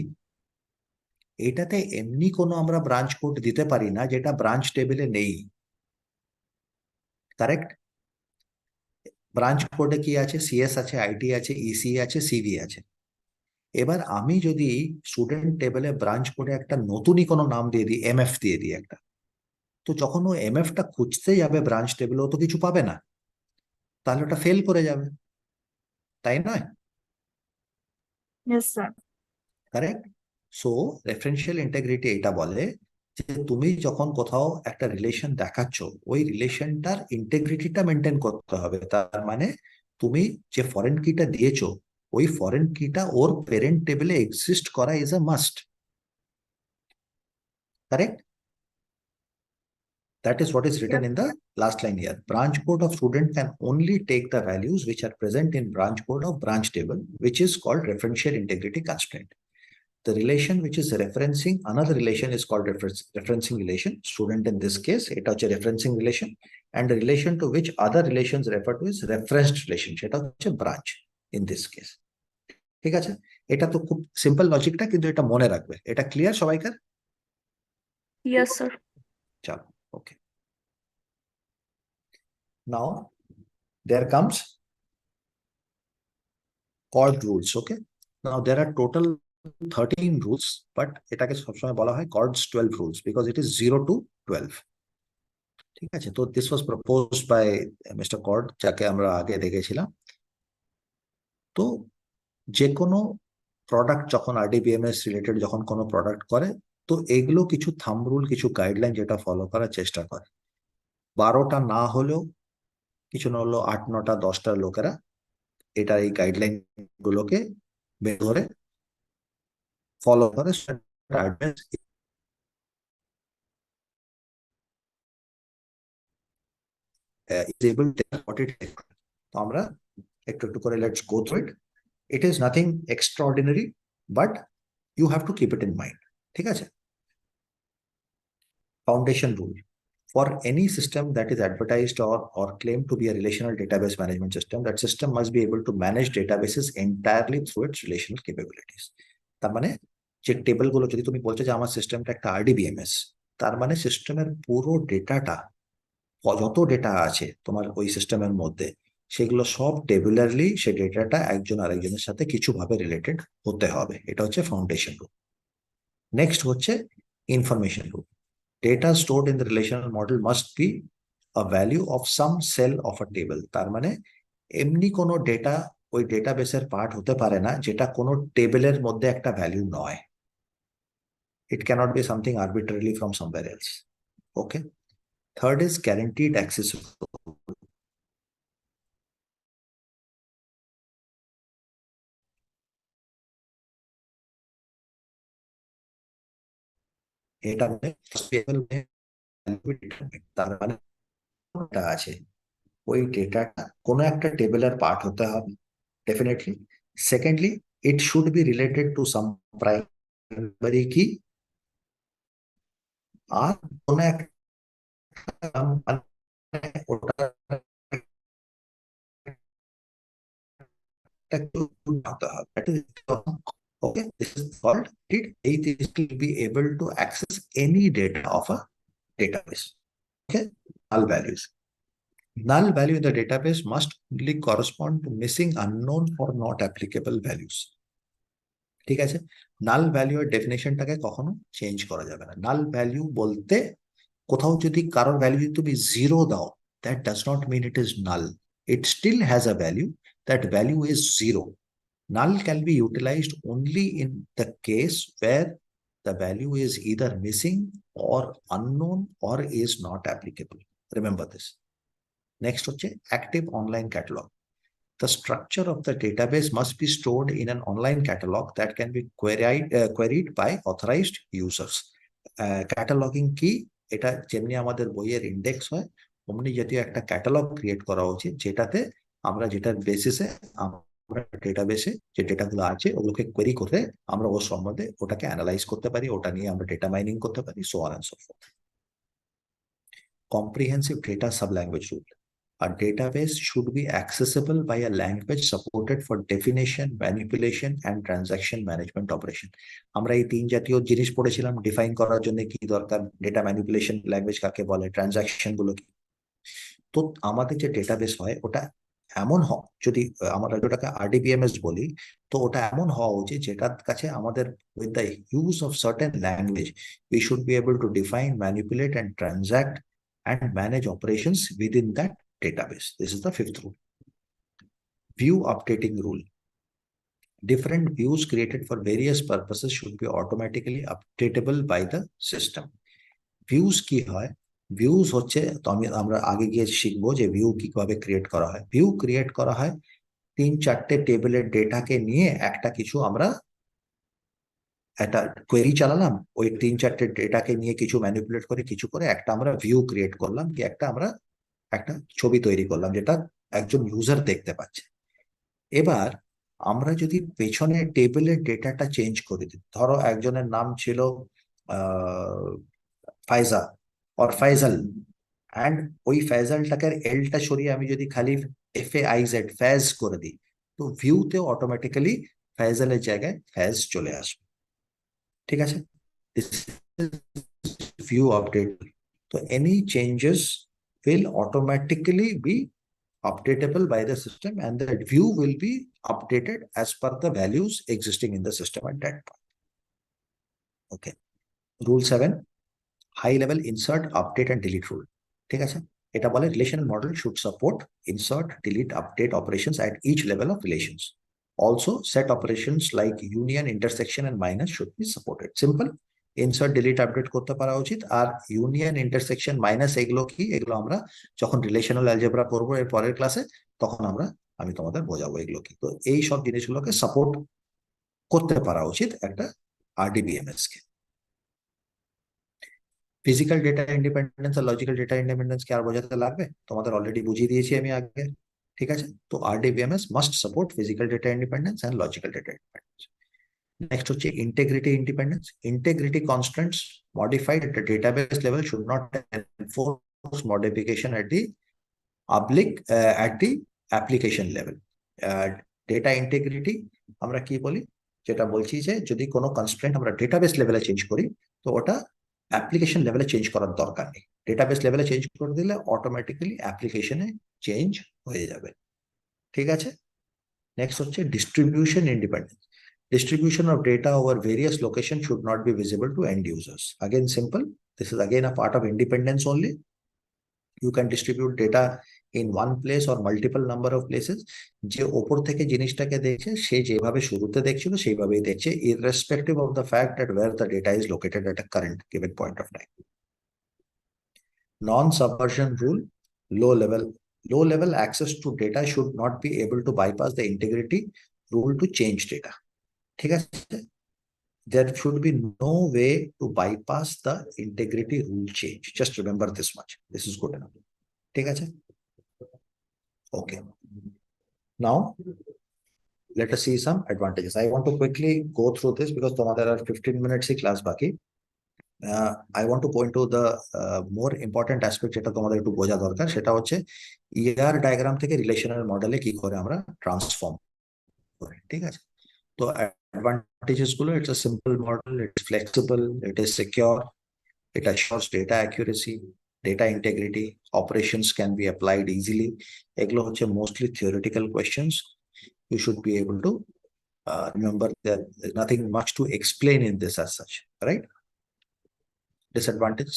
এটাতে এমনি কোনো আমরা ব্রাঞ্চ কোড দিতে পারি না যেটা ব্রাঞ্চ টেবিলে নেই। কারেক্ট? ব্রাঞ্চ কোডে কি আছে? সিএস আছে, আইটি আছে, ইসি আছে, সিভি আছে। এবার আমি যদি স্টুডেন্ট টেবিলে ব্রাঞ্চ কোডে একটা নতুনই কোনো নাম দিয়ে দিই, এমএফ দিয়ে দিই একটা, তো যখন ও এমএফটা খুঁজতে যাবে ব্রাঞ্চ টেবিলে, ও তো কিছু পাবে না, তাহলে ওটা ফেল করে যাবে, তাই নয়? Yes, sir. Correct? So referential integrity এটা বলে যে তুমি যখন কোথাও একটা রিলেশন দেখাচ্ছ, ওই রিলেশনটার ইন্টিগ্রিটিটা মেনটেন করতে হবে। তার মানে তুমি যে ফরেন কিটা দিয়েছো, ওই ফরেন কিটা ওর পেরেন্ট টেবিলে এক্সিস্ট করা is a must. Correct? That is what is written in the last line here. Branch code of student can only take the values which are present in branch code of branch table, which is called referential integrity constraint. The relation which is referencing another relation is called referencing relation. Student in this case, এটা হচ্ছে referencing relation, and the relation to which other relations refer to is referenced relation. সেটা হচ্ছে branch in this case. ঠিক আছে? এটা তো খুব simple লজিকটা, কিন্তু এটা মনে রাখবে। এটা ক্লিয়ার সবাইকার? Yes, sir. চলো, okay. Now there comes chord rules. Okay, now there are total 13 rules, but এটাকে সবসময় বলা হয় chords 12 rules because it is 0 to 12. ঠিক আছে? তো this was proposed by Mr. Cord, যাকে আমরা আগে দেখেছিলাম। তো যে কোনো প্রোডাক্ট যখন RDBMS রিলেটেড যখন কোনো প্রোডাক্ট করে, তো এগুলো কিছু থাম্ব রুল, কিছু গাইডলাইন যেটা ফলো করার চেষ্টা করে। 12টা না হলেও কিছু না হলো 8, 9টা, 10টা লোকেরা এটা এই গাইডলাইন গুলোকে ধরে ফলো করে is able to tell what it is. তো আমরা একটু একটু করে let's go through it. It is nothing extraordinary, but you have to keep it in mind. ঠিক আছে? Foundation rule. For any system that is advertised or claimed to be a relational database management system, that system must be able to manage databases entirely through its relational capabilities. তার মানে যে table গুলো, যদি তুমি বলছো যে আমার সিস্টেমটা একটা RDBMS, তার মানে সিস্টেমের পুরো ডেটাটা, যত ডেটা আছে তোমার ওই সিস্টেমের মধ্যে, সেগুলো সব টেবুলারলি সেই ডেটাটা একজন আরেকজনের সাথে কিছু ভাবে রিলেটেড হতে হবে। এটা হচ্ছে ফাউন্ডেশন রুল। নেক্সট হচ্ছে information rule. Data stored in the relational model must be a value of some cell of a table. তার মানে এমনি কোনো ডেটা ওই ডেটাবেসের পার্ট হতে পারে না যেটা কোনো টেবিলের মধ্যে একটা ভ্যালু নয়। It cannot be something arbitrarily from somewhere else. Okay. Third is guaranteed access. এটা তার মানে আছে ওই ডেটাটা কোনো একটা টেবিলের পার্ট হতে হবে definitely. Secondly, it should be related to some primary key, আর কোনো একটা okay, this is called it will be able to access any data of a database. Okay, all values. Null value in the database must only correspond to missing, unknown, or not applicable values. ঠিক আছে, null value এর ডেফিনেশনটাকে কখনো change করা যাবে না। Null value বলতে কোথাও যদি কারোর ভ্যালু যদি তুমি জিরো দাও, that does not mean it is null. It still has a value. That value is zero. Null can be utilized only in the case where the value is either missing or unknown or is not applicable. Remember this. Next হচ্ছে active online catalog. The structure of the database must be stored in an online catalog that can be queried by authorized users. Cataloging কি? এটা যেমনি আমাদের বইয়ের index হয়, অমনি জাতীয় একটা ক্যাটালগ ক্রিয়েট করা উচিত, যেটাতে আমরা যেটার বেসিসে আমরা ডেটাবেসে যে ডেটাগুলো আছে ওগুলোকে কোয়েরি করে আমরা ওর সম্বন্ধে ওটাকে অ্যানালাইজ করতে পারি, ওটা নিয়ে আমরা ডেটা মাইনিং করতে পারি, so on and so forth. Comprehensive data sublanguage rule. A database should be accessible by a language supported for definition, manipulation, and transaction management operation. আমরা এই তিন জাতীয় জিনিস পড়েছিলাম, ডিফাইন করার জন্য কি দরকার, ডেটা ম্যানিপুলেশন ল্যাঙ্গুয়েজ কাকে বলে, ট্রানজাকশন গুলো কি। তো আমাদের যে ডেটাবেস হয় ওটা এমন যদি আমরা ওটাকে RDBMS বলি, তো ওটা এমন হওয়া উচিত যেটার কাছে আমাদের with the use of certain language we should be able to define, manipulate, and transact and manage operations within that database. This is the fifth rule. View updating rule. Different views created for various purposes should be automatically updatable by the system. Views কি হয়? Views হচ্ছে, তো আমরা আগে গিয়ে শিখবো যে view কিভাবে ক্রিয়েট করা হয়। ভিউ ক্রিয়েট করা হয় 3-4টে টেবিলের ডেটাকে নিয়ে একটা কিছু আমরা একটা কোয়েরি চালালাম, ওই 3-4টে ডেটাকে নিয়ে কিছু ম্যানিপুলেট করে কিছু করে একটা আমরা ভিউ ক্রিয়েট করলাম, কি আমরা একটা ছবি তৈরি করলাম যেটা একজন ইউজার দেখতে পাচ্ছে। এবার আমরা যদি পেছনে টেবিলের ডেটাটা চেঞ্জ করে দিই, ধরো একজনের নাম ছিল ফাইজা অর ফাইজাল, অ্যান্ড ওই ফাইজালটাকে এলটা সরিয়ে আমি যদি খালি FAIZ ফ্যাজ করে দিই, তো ভিউতে অটোমেটিক্যালি ফাইজালের জায়গায় ফ্যাজ চলে আসবে। ঠিক আছে, ভিউ আপডেট। তো any changes will automatically be updatable by the system, and the view will be updated as per the values existing in the system at that point. Okay. Rule 7, high level insert, update, and delete rule. ঠিক আছে, এটা বলে relational model should support insert, delete, update operations at each level of relations. Also, set operations like union, intersection, and minus should be supported. Simple. Insert, delete, update করতে পারা উচিত। আর union, intersection, minus এগুলো কি, এগুলো আমরা যখন relational algebra পড়বো এর পরের ক্লাসে, তখন আমি তোমাদের বোঝাবো এগুলো কি। তো এই সব জিনিসগুলোকে সাপোর্ট করতে পারা উচিত একটা RDBMS কে। ফিজিক্যাল ডেটা ইন্ডিপেন্ডেন্স আর লজিক্যাল ডেটা ইন্ডিপেন্ডেন্স কি আর বোঝাতে লাগবে? তোমাদের অলরেডি বুঝিয়ে দিয়েছি আমি আগে। ঠিক আছে, তো RDBMS must support physical data independence and logical data independence. Next হচ্ছে integrity independence. Integrity constants modified at the database level should not enforce modification at the application level. Data integrity আমরা কি বলি, যেটা বলছি যে যদি কোনো কনস্ট্রেন্ট আমরা ডেটাবেস লেভেলে চেঞ্জ করি, তো ওটা অ্যাপ্লিকেশন লেভেলে চেঞ্জ করার দরকার নেই। ডেটাবেস লেভেলে চেঞ্জ করে দিলে অটোমেটিক্যালি অ্যাপ্লিকেশনে চেঞ্জ হয়ে যাবে। ঠিক আছে, নেক্সট হচ্ছে distribution independence. Distribution of data over various locations should not be visible to end users. Again, simple. This is again a part of independence only. You can distribute data in one place or multiple number of places. যে ওপর থেকে জিনিসটাকে দেখছে, সে যেভাবে শুরুতে দেখছিল সেইভাবেই দেখছে, irrespective of the fact that where the data is located at a current given point of time. Non-subversion rule. Low level access to data should not be able to bypass the integrity rule to change data. ঠিক আছে, there should be no way to bypass the integrity rule change. Just remember this much. This is good enough. ঠিক আছে, okay. Now let us see some advantages. I want to quickly go through this because there are 15 minutes class baki. I want to go into the more important aspect যেটা তোমাদের একটু বোঝা দরকার, সেটা হচ্ছে ER diagram থেকে relational মডেলে কি করে আমরা ট্রান্সফর্ম করি। ঠিক আছে, তো advantages গুলো, it's a simple model, it's flexible, it is secure, it assures data accuracy, data integrity, operations can be applied easily. এগুলো হচ্ছে mostly theoretical questions. You should be able to remember that there's nothing much to explain in this as such, right? Disadvantage,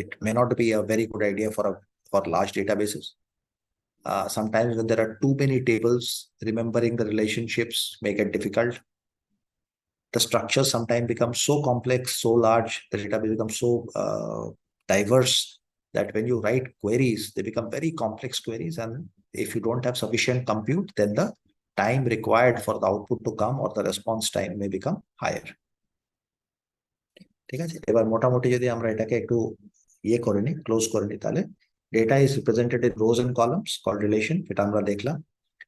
it may not be a very good idea for large databases. Sometimes when there are too many tables, remembering the relationships make it difficult. The structure sometimes becomes so complex, so large, the database becomes so diverse that when you write queries, they become very complex queries. And if you don't have sufficient compute, then the time required for the output to come or the response time may become higher. ঠিক আছে, এবার মোটামুটি যদি আমরা এটাকে একটু ইয়ে করে নিই, ক্লোজ করে নিই, তাহলে data is represented in rows and columns called relation, এটা আমরা দেখলাম.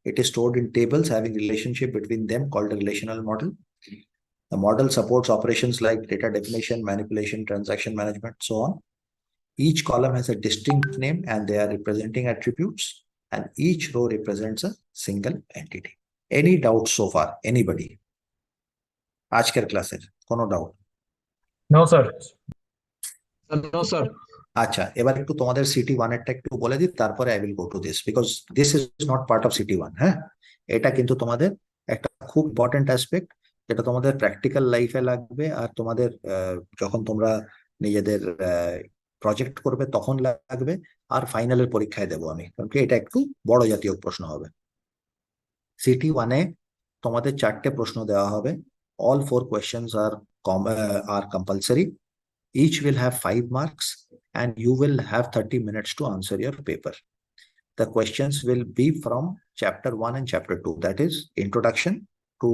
It is stored in tables having relationship between them called a relational model. The model supports operations like data definition, manipulation, transaction management, so on. Each column has a distinct name and they are representing attributes, and each row represents a single entity. Any doubts so far? Anybody? আজকের ক্লাসের কোনো doubt? No, sir. No, sir. আচ্ছা, এবার একটু তোমাদের city one এরটা একটু বলে দিই, তারপরে I will go to this, because this is not part of city one. হ্যাঁ, এটা কিন্তু তোমাদের একটা খুব ইম্পর্টেন্ট অ্যাসপেক্ট, যেটা তোমাদের প্র্যাকটিক্যাল লাইফে লাগবে, আর তোমাদের যখন তোমরা নিজেদের প্রজেক্ট করবে তখন লাগবে, আর ফাইনালের পরীক্ষায় দেবো আমি, কারণ কি এটা একটু বড় জাতীয় প্রশ্ন হবে। সিটি ওয়ানে তোমাদের 4টে প্রশ্ন দেওয়া হবে। All 4 questions are compulsory. Each will have 5 marks and you will have 30 minutes to answer your paper. The questions will be from chapter 1 and chapter 2, that is introduction to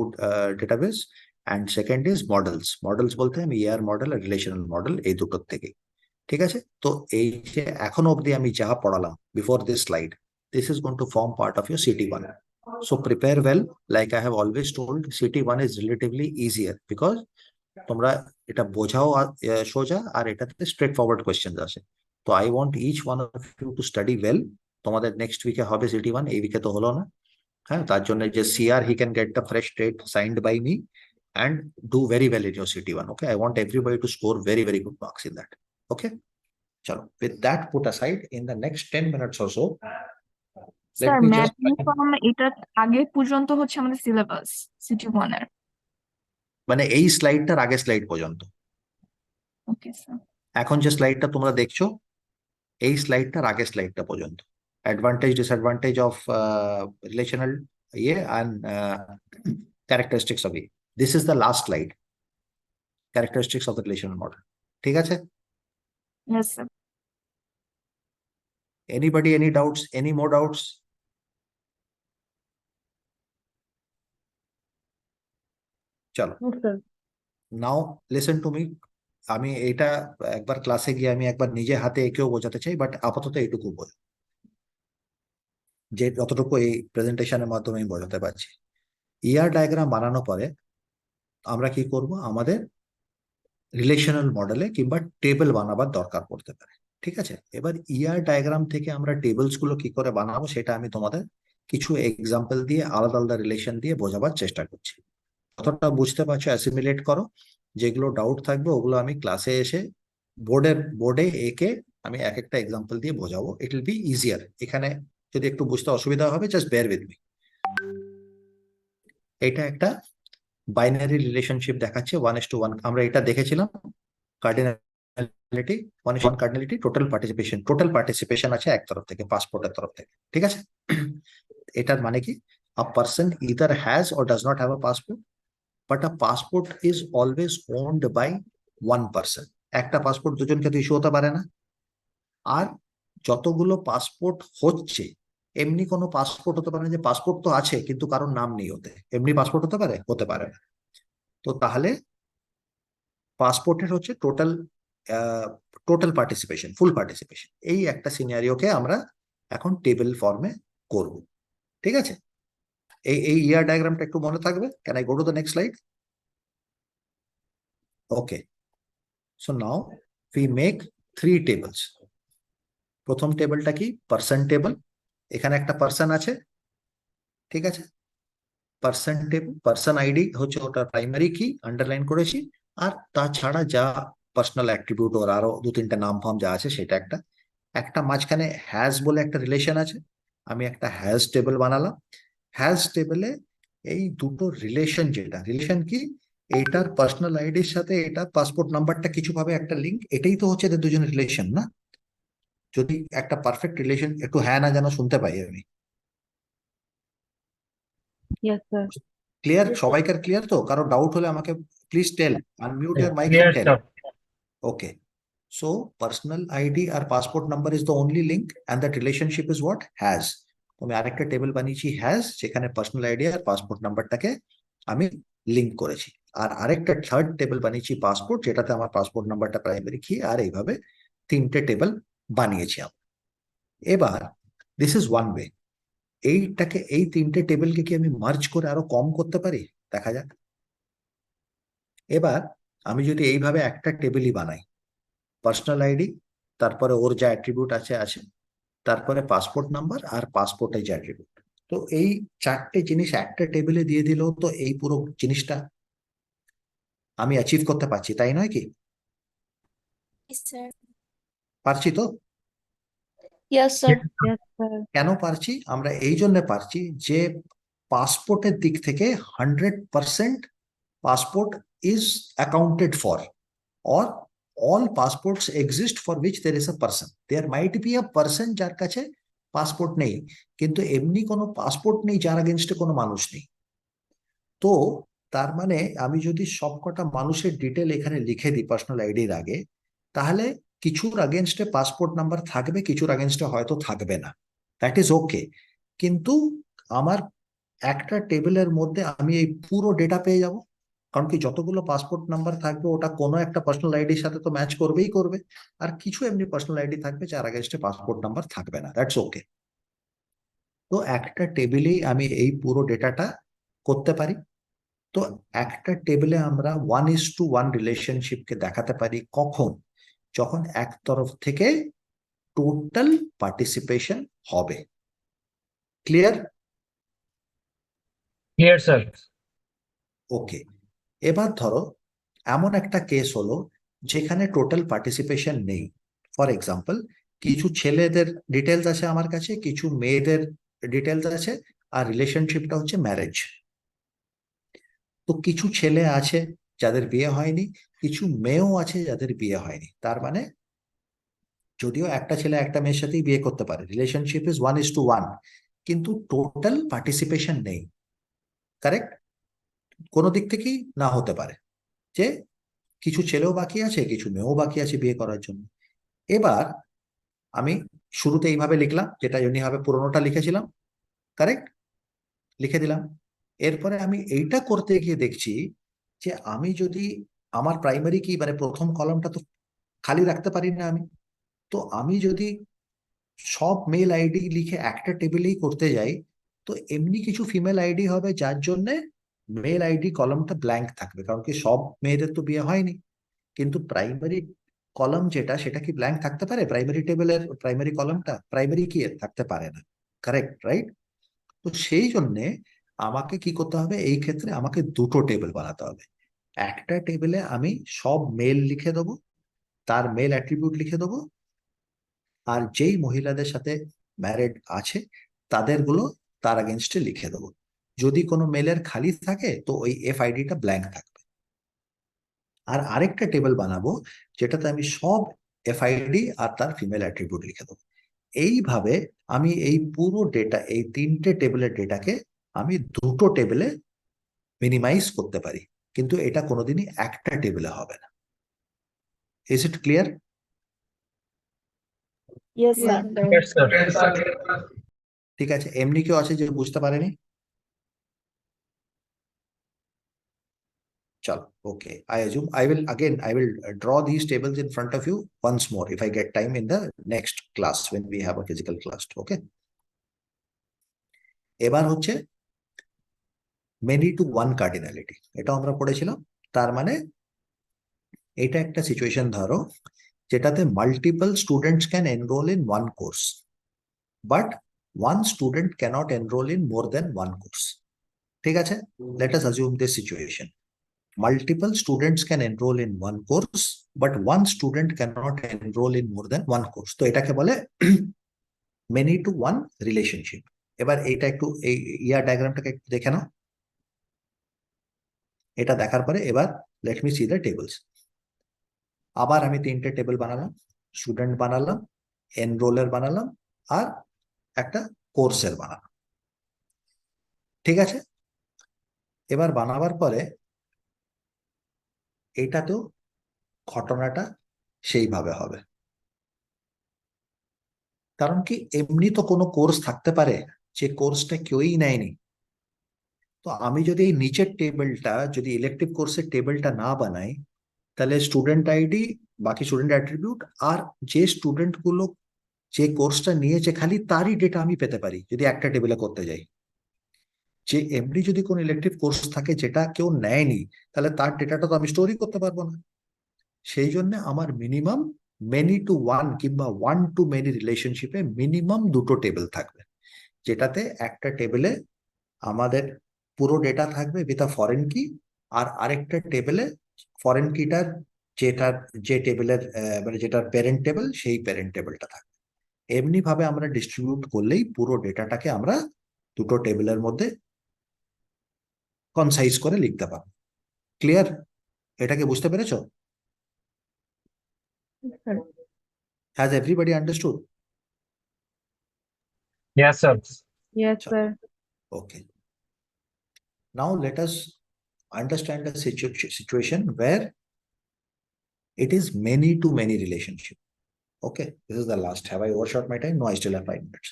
database, and second is models. Models bolte আমি ER model আর relational model এই দুটো থেকে। ঠিক আছে, তো এই যে এখন অবধি আমি যা পড়ালাম before this slide, this is going to form part of your CT1. So prepare well. Like I have always told, CT1 is relatively easier because তোমরা এটা বোঝাও সোজা, আর এটাতে স্ট্রেট ফরওয়ার্ড কোয়েশ্চেন আসে। তো I want each one of you to study well. তোমাদের next উইকে হবে CT1, এই উইকে তো হলো না। হ্যাঁ, তার জন্য যে CR he can get the fresh state signed by me and do very well in your CT1. Okay, I want everybody to score very very good marks in that. Okay, chalo, with that put aside, in the next 10 minutes or so, sir me just- mapping from এটা আগে পর্যন্ত হচ্ছে আমাদের syllabus city one এর। মানে এই স্লাইডটার আগে slide পর্যন্ত। Okay sir. এখন যে স্লাইডটা তোমরা দেখছো, এই স্লাইডটার আগে স্লাইডটা পর্যন্ত, অ্যাডভান্টেজ ডিসঅ্যাডভান্টেজ অফ রিলেশনাল ইয়ে অ্যান্ড ক্যারেক্টারিস্টিক্স অফ ইয়ে, this is the last slide, characteristics of the relational model. ঠিক আছে, yes sir. Anybody, any doubts, any more doubts? চলো, নাও লিসেন টু মি। আমি এটা একবার ক্লাসে গিয়ে আমি একবার নিজে হাতে এঁকেও বোঝাতে চাই, বাট আপাতত এইটুকু বল, যে যতটুকু এই প্রেজেন্টেশনের মাধ্যমে আমি বোঝাতে পারছি। ER ডায়াগ্রাম বানানোর পরে আমরা কি করব, আমাদের রিলেশনাল মডেলে কিংবা টেবিল বানাবার দরকার পড়তে পারে। ঠিক আছে, এবার ER ডায়াগ্রাম থেকে আমরা টেবিলস গুলো কি করে বানাবো সেটা আমি তোমাদের কিছু এক্সাম্পল দিয়ে আলাদা আলাদা রিলেশন দিয়ে বোঝাবার চেষ্টা করছি। কতটা বুঝতে পারছো অ্যাসিমিলেট করো, যেগুলো ডাউট থাকবে ওগুলো আমি ক্লাসে এসে বোর্ডে এঁকে আমি এক একটা এক্সাম্পল দিয়ে বোঝাবো। It will be easier. এখানে যদি একটু বুঝতে অসুবিধা হবে, জাস্ট বেয়ার উইথ মি। এটা একটা বাইনারি রিলেশনশিপ দেখাচ্ছে 1:1। আমরা এটা দেখেছিলাম কার্ডিনালিটি, 1:1 কার্ডিনালিটি, টোটাল পার্টিসিপেশন আছে এক তরফ থেকে, পাসপোর্টের তরফ থেকে। ঠিক আছে, এটার মানে কি, a person either has or does not have a passport, but a passport is always owned by one person. একটা পাসপোর্ট দুজনকে তো ইস্যু হতে পারে না। আর যতগুলো পাসপোর্ট হচ্ছে, এমনি কোনো পাসপোর্ট হতে পারে না যে পাসপোর্ট তো আছে কিন্তু কারোর নাম নেই ওতে, এমনি পাসপোর্ট হতে পারে? হতে পারে না। তো তাহলে পাসপোর্টের হচ্ছে টোটাল পার্টিসিপেশন, ফুল পার্টিসিপেশন। এই একটা সিনারিওকে আমরা এখন টেবিল ফর্মে করব। ঠিক আছে, এই ER ডায়াগ্রামটা একটু মনে থাকবে। Can I go to the next slide? Okay, so now we make 3 tables. প্রথম টেবিলটা কি, পারসন টেবিল। এখানে একটা পারসন আছে, ঠিক আছে, পারসন টেবিল, পারসন আইডি হচ্ছে ওটা প্রাইমারি কি, আন্ডারলাইন করেছি। আর তাছাড়া যা পার্সোনাল অ্যাট্রিবিউট ওর আরো দু তিনটা নাম ফাম যা আছে সেটা একটা মাঝখানে হ্যাজ বলে একটা রিলেশন আছে, আমি একটা হ্যাজ টেবিল বানালাম। হ্যাজ টেবিলে এই দুটো রিলেশন, যেটা রিলেশন কি, এইটার পার্সোনাল আইডির সাথে এটার পাসপোর্ট নাম্বারটা কিছু ভাবে একটা লিঙ্ক, এটাই তো হচ্ছে এদের দুজনের রিলেশন না? যদি একটা পারফেক্ট রিলেশন, একটু হ্যাঁ না যেন শুনতে পাই আমি। Yes, sir. ক্লিয়ার? সবাইকার ক্লিয়ার তো? কারো ডাউট হলে আমাকে please tell, unmute your mic Clear, and tell. sir. Okay. So personal ID or passport number is the only link and that relationship is what? Has. তো আমি আরেকটা table বানিয়েছি has, যেখানে পার্সোনাল আইডি আর passport নাম্বারটাকে আমি link করেছি। আর আরেকটা third table বানিয়েছি passport, যেটাতে আমার পাসপোর্ট নাম্বারটা প্রাইমারি কি, আর এইভাবে তিনটে টেবিল বানিয়েছি আমি। এবার দিস ইজ ওয়ান ওয়ে। এইটাকে, এই তিনটে টেবিলকে কি আমি মার্জ করে আরো কম করতে পারি? দেখা যাক। এবার আমি যদি এইভাবে একটা টেবিলই বানাই, পার্সোনাল আইডি, তারপরে ওর যা অ্যাট্রিবিউট আছে, তারপরে পাসপোর্ট নাম্বার আর পাসপোর্টের যে অ্যাট্রিবিউট, তো এই চারটে জিনিস একটা টেবিলে দিয়ে দিলেও তো এই পুরো জিনিসটা আমি অ্যাচিভ করতে পারছি, তাই নয় কি? Yes, sir. পারছি তো? Yes, sir. Yes, sir. কেন পারছি? আমরা এই জন্য পারছি যে পাসপোর্টের দিক থেকে 100% passport is accounted for, or all passports exist for which there is a person. There might be a person যার কাছে পাসপোর্ট নেই, কিন্তু এমনি কোনো পাসপোর্ট নেই যার এগেনস্টে কোনো মানুষ নেই। তো তার মানে আমি যদি সবকটা মানুষের ডিটেল এখানে লিখে দিই পার্সোনাল আইডির আগে, তাহলে কিছুর আগেনস্টে পাসপোর্ট নাম্বার থাকবে, কিছুর আগেনস্টে হয়তো থাকবে না, দ্যাট ইজ ওকে। কিন্তু আমার একটা টেবিলের মধ্যে আমি এই পুরো ডেটা পেয়ে যাব, কারণ কি যতগুলো পাসপোর্ট নাম্বার থাকবে ওটা কোনো একটা পার্সোনাল আইডির সাথে তো ম্যাচ করবেই করবে, আর কিছু এমনি পার্সোনাল আইডি থাকবে যার আগেনস্টে পাসপোর্ট নাম্বার থাকবে না, দ্যাটস ওকে। তো একটা টেবিলেই আমি এই পুরো ডেটাটা করতে পারি। তো একটা টেবিলে আমরা 1:1 রিলেশনশিপকে দেখাতে পারি কখন? যখন এক তরফ থেকে টোটাল পার্টিসিপেশন হবে। ক্লিয়ার? Clear, sir. ওকে। এবার ধরো এমন একটা কেস হলো যেখানে টোটাল পার্টিসিপেশন নেই। ফর এক্সাম্পল, কিছু ছেলেদের ডিটেলস আছে আমার কাছে, কিছু মেয়েদের ডিটেলস আছে, আর রিলেশনশিপটা হচ্ছে ম্যারেজ। তো কিছু ছেলে আছে যাদের বিয়ে হয়নি, কিছু মেয়েও আছে যাদের বিয়ে হয়নি। তার মানে যদিও একটা ছেলে একটা মেয়ের সাথেই বিয়ে করতে পারে, রিলেশনশিপ ইজ 1:1, কিন্তু টোটাল পার্টিসিপেশন নেই। কারেক্ট? কোনো দিক থেকেই না হতে পারে, যে কিছু ছেলেও বাকি আছে, কিছু মেয়েও বাকি আছে বিয়ে করার জন্য। এবার আমি শুরুতে এইভাবে লিখলাম, যেটা এমনিভাবে পুরোনোটা লিখেছিলাম, কারেক্ট? লিখে দিলাম। এরপরে আমি এইটা করতে গিয়ে দেখছি যে আমি যদি আমার প্রাইমারি কি, মানে প্রথম কলামটা তো খালি রাখতে পারি না আমি। তো আমি যদি সব মেল আইডি লিখে একটা টেবিলেই করতে যাই, তো এমনি কিছু ফিমেল আইডি হবে যার জন্য মেল আইডি কলামটা ব্ল্যাঙ্ক থাকবে, কারণ কি সব মেয়েদের তো বিয়ে হয়নি। কিন্তু প্রাইমারি কলাম যেটা, সেটা কি ব্ল্যাঙ্ক থাকতে পারে? প্রাইমারি টেবিলের প্রাইমারি কলামটা প্রাইমারি কি থাকতে পারে না, কারেক্ট? রাইট? তো সেই জন্যে আমাকে কি করতে হবে, এই ক্ষেত্রে আমাকে দুটো টেবিল বানাতে হবে। একটা টেবিলে আমি সব মেল লিখে দেবো, তার মেল অ্যাট্রিবিউট লিখে দেবো, আর যেই মহিলাদের সাথে ম্যারিড আছে তাদেরগুলো তার আগেনস্টে লিখে দেবো। যদি কোনো মেলের খালি থাকে তো ওই FID-টা ব্ল্যাঙ্ক থাকবে। আর আরেকটা টেবিল বানাবো যেটাতে আমি সব FID আর তার ফিমেল অ্যাট্রিবিউট লিখে দেবো। এইভাবে আমি এই পুরো ডেটা, এই তিনটে টেবিলের ডেটাকে আমি দুটো টেবিলে মিনিমাইজ করতে পারি, কিন্তু এটা কোনোদিনই একটা টেবিলে হবে না। Is it clear? Yes, sir. Yes, sir. Yes, sir. ঠিক আছে। এমনি কেউ আছে যে বুঝতে পারেনি? চলো, okay. I assume I will draw these tables in front of you once more if I get time in the next class when we have a physical class. Okay. এবার হচ্ছে many to one cardinality, এটা আমরা পড়েছিলাম। তার মানে এটা একটা situation ধরো যেটাতে multiple students can enrol in one course, but one student cannot enrol in more than one course. ঠিক আছে? Let us assume this situation. multiple students can enroll in one course, but one student cannot enroll in more than one course. তো এটাকে বলে many to one relationship. এবার এটা একটু এই ডায়াগ্রামটাকে একটু দেখে নাও। এটা দেখার পরে এবার let me C the tables. আবার আমি তিনটে টেবিল বানালাম, স্টুডেন্ট বানালাম, এনরোলার বানালাম, আর একটা কোর্সের বানালাম। ঠিক আছে, এবার বানাবার পরে এটা তো ঘটনাটা সেইভাবে হবে, কারণ কি এমনি তো কোনো কোর্স থাকতে পারে যে কোর্সটা কেউই নেয়নি। তো আমি যদি এই নিচের টেবিলটা, যদি ইলেকটিভ কোর্সের টেবিলটা না বানাই, তাহলে স্টুডেন্ট আইডি, বাকি স্টুডেন্ট অ্যাট্রিবিউট, আর যে স্টুডেন্ট গুলো যে কোর্সটা নিয়েছে খালি তারই ডেটা আমি পেতে পারি যদি একটা টেবিলে করতে যাই। যে এমনি যদি কোনো ইলেকটিভ কোর্স থাকে যেটা কেউ নেয়নি, তাহলে তার ডেটাটা তো আমি স্টোরি করতে পারবো না। সেই জন্য আমার মিনিমাম মেনি টু ওয়ান কিংবা ওয়ান টু মেনি রিলেশনশিপে মিনিমাম দুটো টেবিল থাকবে, যেটাতে একটা টেবিলে আমাদের পুরো ডেটা থাকবে উইথ আ ফরেন কি, আর আরেকটা টেবিলে ফরেন কিটার যে টেবিলের মানে যেটার প্যারেন্ট টেবিল, সেই প্যারেন্ট টেবিলটা থাকবে। এমনি ভাবে আমরা ডিস্ট্রিবিউট করলেই পুরো ডেটাটাকে আমরা দুটো টেবিলের মধ্যে কনসাইজ করে লিখতে পারবো। ক্লিয়ার? এটাকে বুঝতে পেরেছো? Yes, sir. Has everybody understood? Yes, sir. Yes, sir. Okay. Now let us understand a situation where it is many to many relationship. Okay, this is the last. Have I overshot my time? No, I still have 5 minutes.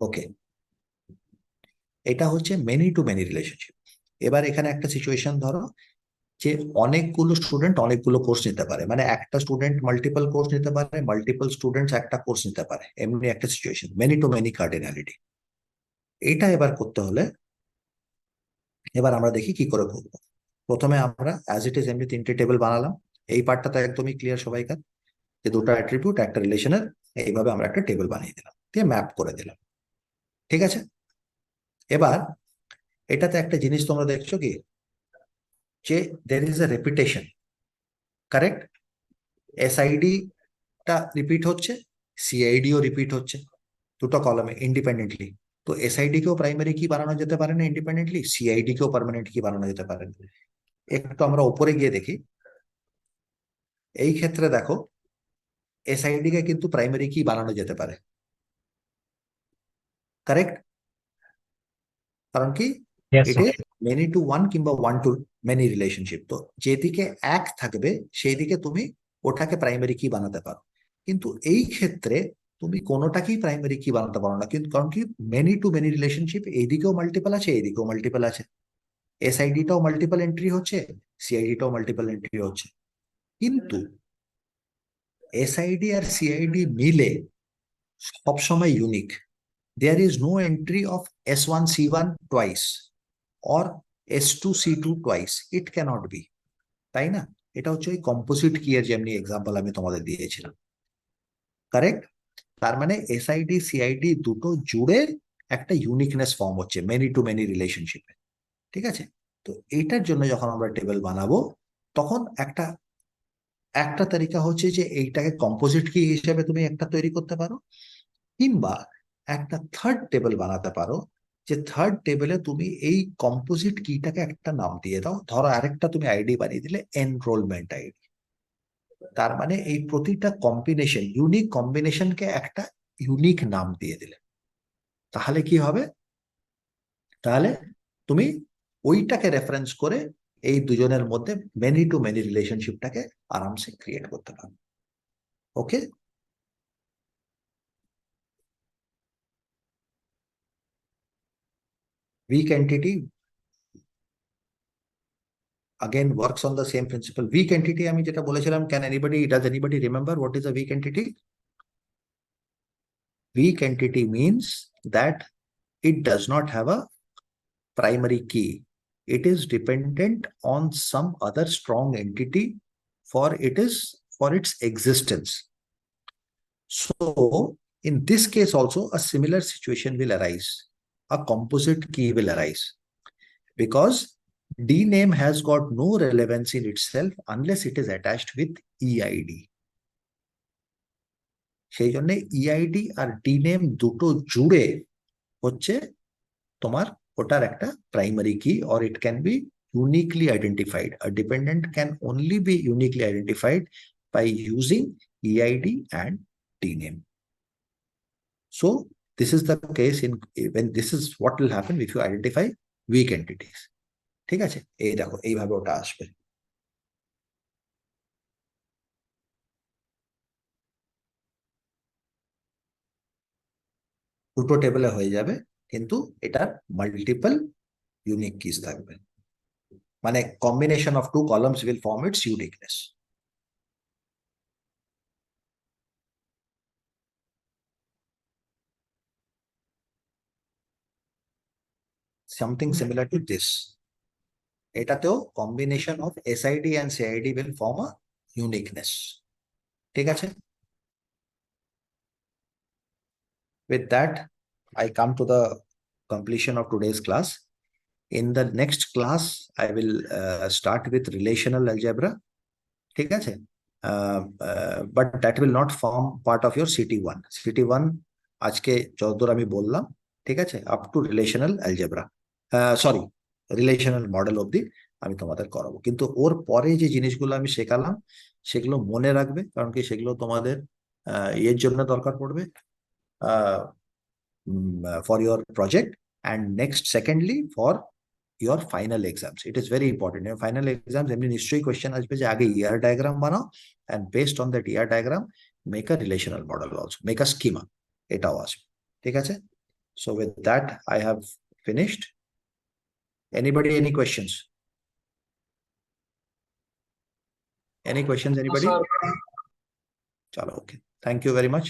Okay. এটা হচ্ছে many to many relationship. এবার এখানে একটা situation ধরো যে অনেকগুলো student অনেকগুলো course নিতে পারে, মানে একটা স্টুডেন্ট মাল্টিপল কোর্স নিতে পারে, মাল্টিপল স্টুডেন্টস একটা কোর্স নিতে পারে, এমনি একটা situation, many to many cardinality. এটা এবার করতে হলে এবার আমরা দেখি কি করে করবো। প্রথমে আমরা অ্যাজ ইট ইজ এমনি তিনটে টেবিল বানালাম। এই পার্টটা তো একদমই ক্লিয়ার সবাইকার, যে দুটো অ্যাট্রিবিউট একটা রিলেশনের, এইভাবে আমরা একটা টেবিল বানিয়ে দিলাম, দিয়ে ম্যাপ করে দিলাম। ঠিক আছে, এবার এটাতে একটা জিনিস তোমরা দেখছো কি, যে there is a repetition, correct? SID টা রিপিট হচ্ছে, সিআইডিও রিপিট হচ্ছে, দুটো কলামে ইন্ডিপেন্ডেন্টলি। তো এসআইডি কেও প্রাইমারি কি বানানো যেতে পারে না ইন্ডিপেন্ডেন্টলি, সিআইডি কেও পার্মানেন্ট কি বানানো যেতে পারে না। একটু আমরা উপরে গিয়ে দেখি, এই ক্ষেত্রে দেখো এসআইডি কে কিন্তু প্রাইমারি কি বানানো যেতে পারে, কারেক্ট? কারণ কি Yes, এটা sir. মেনি টু ওয়ান কিংবা ওয়ান টু মেনি রিলেশনশিপ, তো যেদিকে এক থাকবে সেই দিকে তুমি ওটাকে প্রাইমারি কি বানাতে পারো। কিন্তু এই ক্ষেত্রে তুমি কোনোটাকেই প্রাইমারি কি বানাতে পারো না, কিন্তু কারণ কি মেনি টু মেনি রিলেশনশিপ এইদিকেও মাল্টিপল আছে, এইদিকেও মাল্টিপল আছে, এসআইডিটাও মাল্টিপল এন্ট্রি হচ্ছে, সিআইডিটাও মাল্টিপল এন্ট্রি হচ্ছে। কিন্তু এসআইডি আর সিআইডি মিলে সবসময় unique. There is no entry of S1C1 twice or S2C2 twice. It cannot be, তাই না? এটা হচ্ছে ওই কম্পোজিট কি এর যেমনি এক্সাম্পল আমি তোমাদের দিয়েছিলাম, কারেক্ট? তার মানে এসআইডি সিআইডি দুটো জুড়ে একটা ইউনিকনেস ফর্ম হচ্ছে মেনি টু মেনি রিলেশনশিপে। ঠিক আছে, তো এইটার জন্য যখন আমরা টেবিল বানাবো তখন একটা তালিকা হচ্ছে যে এইটাকে কম্পোজিট কি হিসেবে তুমি একটা তৈরি করতে পারো, কিংবা একটা থার্ড টেবিল বানাতে পারো, যে থার্ড টেবিলে তুমি এই কম্পোজিট কিটাকে একটা নাম দিয়ে দাও। ধরো আরেকটা তুমি আইডি বানিয়ে দিলে এনরোলমেন্ট আইডি। তার মানে এই প্রতিটা কম্বিনেশন, ইউনিক কম্বিনেশনকে একটা ইউনিক নাম দিয়ে দিলে, তাহলে কি হবে? তাহলে তুমি ওইটাকে রেফারেন্স করে এই দুজনের মধ্যে মেনি টু মেনি রিলেশনশিপটাকে আরামসে ক্রিয়েট করতে পারো। ওকে, weak entity again works on the same principle. Weak entity আমি যেটা বলেছিলাম, does anybody remember what is a weak entity? Weak entity means that it does not have a primary key. It is dependent on some other strong entity for its existence. So in this case also a similar situation will arise. A composite key will arise, because DName has got no relevance in itself unless it is attached with EID. সেই জন্য EID আর DName দুটো জুড়ে হচ্ছে তোমার ওটার একটা primary key, or it can be uniquely identified. A dependent can only be uniquely identified by using EID and DName. So this is the case in when this is what will happen if you identify weak entities. ঠিক আছে, এই দেখো এইভাবে ওটা আসবে। দুটো টেবিলে হয়ে যাবে, কিন্তু এটার মাল্টিপল ইউনিক কিজ থাকবে, মানে combination of two columns will form its uniqueness. Something similar to this. এটাতেও combination of SID and CID will form a uniqueness. ঠিক আছে? With that, I come to the completion of today's class. In the next class, I will start with relational algebra. ঠিক আছে? But that will not form part of your CT1. CT1 আজকে যতদূর আমি বললাম, ঠিক আছে, up to relational algebra. Sorry, relational model অবধি আমি তোমাদের করাবো, কিন্তু ওর পরে যে জিনিসগুলো আমি শেখালাম সেগুলো মনে রাখবে, কারণ কি সেগুলো তোমাদের এর জন্য দরকার পড়বে, for your project, and next secondly for your final exams. It is very important. Your final exams এমনি নিশ্চয়ই কোয়েশ্চেন আসবে যে আগে ER diagram বানাও, and based on that ER diagram make a relational model also, make a schema, এটাও আসবে। ঠিক আছে? So with that I have finished. Anybody, any questions? Any questions, anybody? Sir. Chalo, okay. Thank you very much.